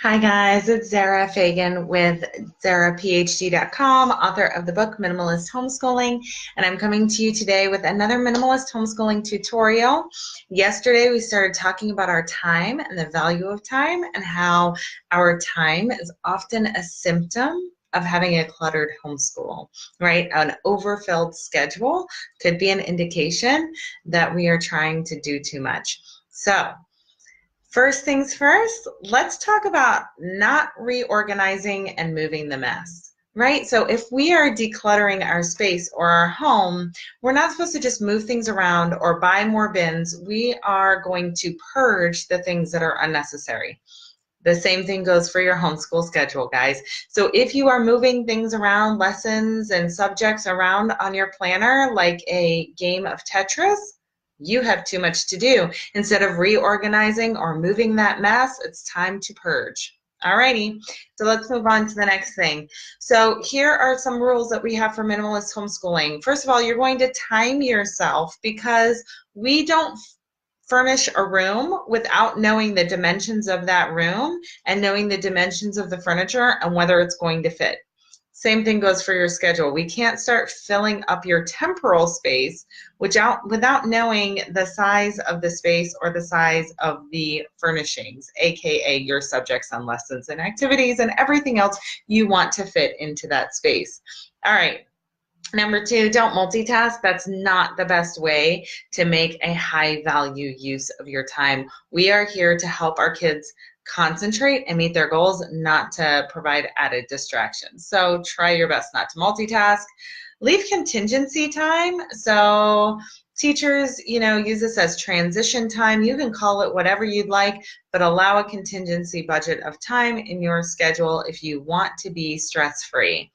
Hi guys, it's Zara Fagan with ZaraPhD.com, author of the book Minimalist Homeschooling, and I'm coming to you today with another Minimalist Homeschooling tutorial. Yesterday we started talking about our time and the value of time and how our time is often a symptom of having a cluttered homeschool, right? An overfilled schedule could be an indication that we are trying to do too much. So, first things first, let's talk about not reorganizing and moving the mess, right? So if we are decluttering our space or our home, we're not supposed to just move things around or buy more bins. We are going to purge the things that are unnecessary. The same thing goes for your homeschool schedule, guys. So if you are moving things around, lessons and subjects around on your planner like a game of Tetris, you have too much to do. Instead of reorganizing or moving that mess, it's time to purge. Alrighty, so let's move on to the next thing. So here are some rules that we have for minimalist homeschooling. First of all, you're going to time yourself because we don't furnish a room without knowing the dimensions of that room and knowing the dimensions of the furniture and whether it's going to fit. Same thing goes for your schedule. We can't start filling up your temporal space without knowing the size of the space or the size of the furnishings, aka your subjects and lessons and activities and everything else you want to fit into that space. All right. Number two, don't multitask. That's not the best way to make a high value use of your time. We are here to help our kids concentrate and meet their goals, not to provide added distractions. So try your best not to multitask. Leave contingency time. So teachers, use this as transition time. You can call it whatever you'd like, but allow a contingency budget of time in your schedule if you want to be stress-free.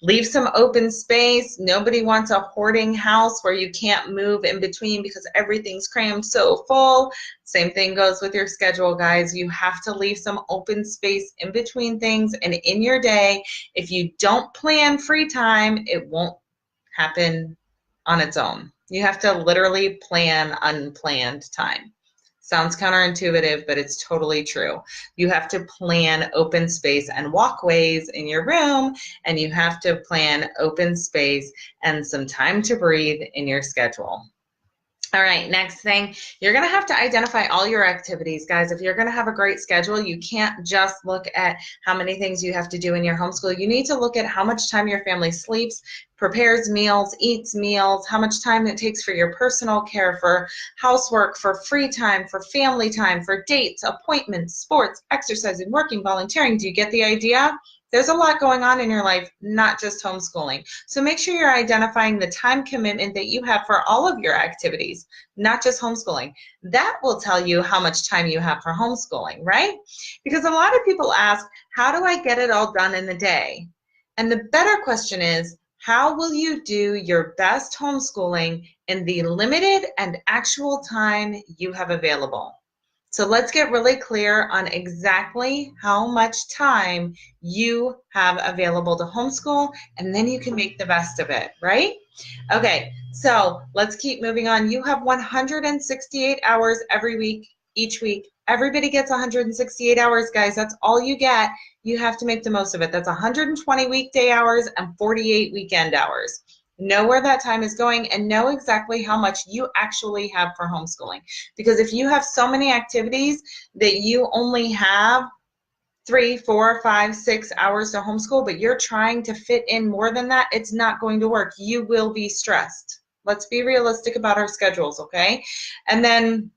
Leave some open space. Nobody wants a hoarding house where you can't move in between because everything's crammed so full. Same thing goes with your schedule, guys. You have to leave some open space in between things and in your day. If you don't plan free time, it won't happen on its own. You have to literally plan unplanned time. Sounds counterintuitive, but it's totally true. You have to plan open space and walkways in your room, and you have to plan open space and some time to breathe in your schedule. All right, next thing, you're going to have to identify all your activities, guys. If you're going to have a great schedule, you can't just look at how many things you have to do in your homeschool. You need to look at how much time your family sleeps, prepares meals, eats meals, how much time it takes for your personal care, for housework, for free time, for family time, for dates, appointments, sports, exercising, working, volunteering. Do you get the idea? There's a lot going on in your life, not just homeschooling. So make sure you're identifying the time commitment that you have for all of your activities, not just homeschooling. That will tell you how much time you have for homeschooling, right? Because a lot of people ask, how do I get it all done in the day? And the better question is, how will you do your best homeschooling in the limited and actual time you have available? So let's get really clear on exactly how much time you have available to homeschool, and then you can make the best of it, right? Okay, so let's keep moving on. You have 168 hours every week, each week. Everybody gets 168 hours, guys. That's all you get. You have to make the most of it. That's 120 weekday hours and 48 weekend hours. Know where that time is going and know exactly how much you actually have for homeschooling. Because if you have so many activities that you only have 3, 4, 5, 6 hours to homeschool, but you're trying to fit in more than that, it's not going to work. You will be stressed. Let's be realistic about our schedules, okay? And then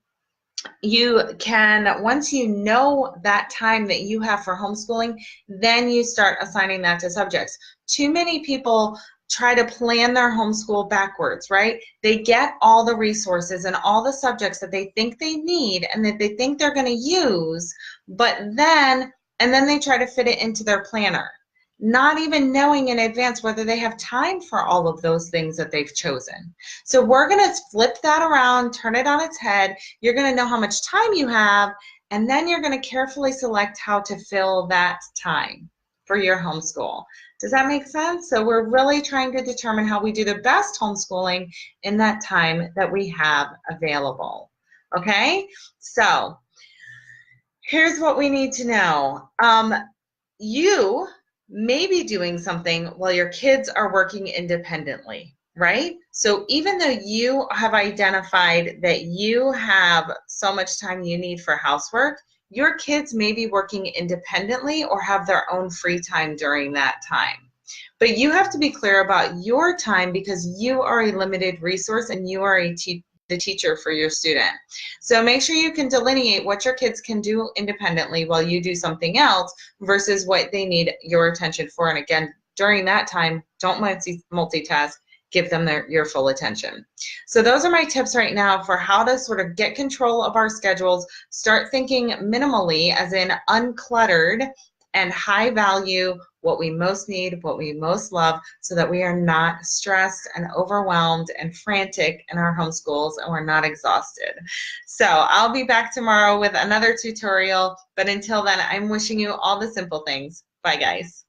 you can, once you know that time that you have for homeschooling, then you start assigning that to subjects. Too many people try to plan their homeschool backwards, right? They get all the resources and all the subjects that they think they need and that they think they're going to use, and then they try to fit it into their planner, not even knowing in advance whether they have time for all of those things that they've chosen. So we're going to flip that around, turn it on its head. You're going to know how much time you have, and then you're going to carefully select how to fill that time for your homeschool. Does that make sense? So we're really trying to determine how we do the best homeschooling in that time that we have available. Okay? So Here's what we need to know. You may be doing something while your kids are working independently, right? So even though you have identified that you have so much time you need for housework, your kids may be working independently or have their own free time during that time. But you have to be clear about your time because you are a limited resource and you are the teacher for your student. So make sure you can delineate what your kids can do independently while you do something else versus what they need your attention for. And again, during that time, don't multitask. Give them your full attention. So those are my tips right now for how to sort of get control of our schedules, start thinking minimally, as in uncluttered and high value, what we most need, what we most love, so that we are not stressed and overwhelmed and frantic in our homeschools and we're not exhausted. So I'll be back tomorrow with another tutorial, but until then, I'm wishing you all the simple things. Bye, guys.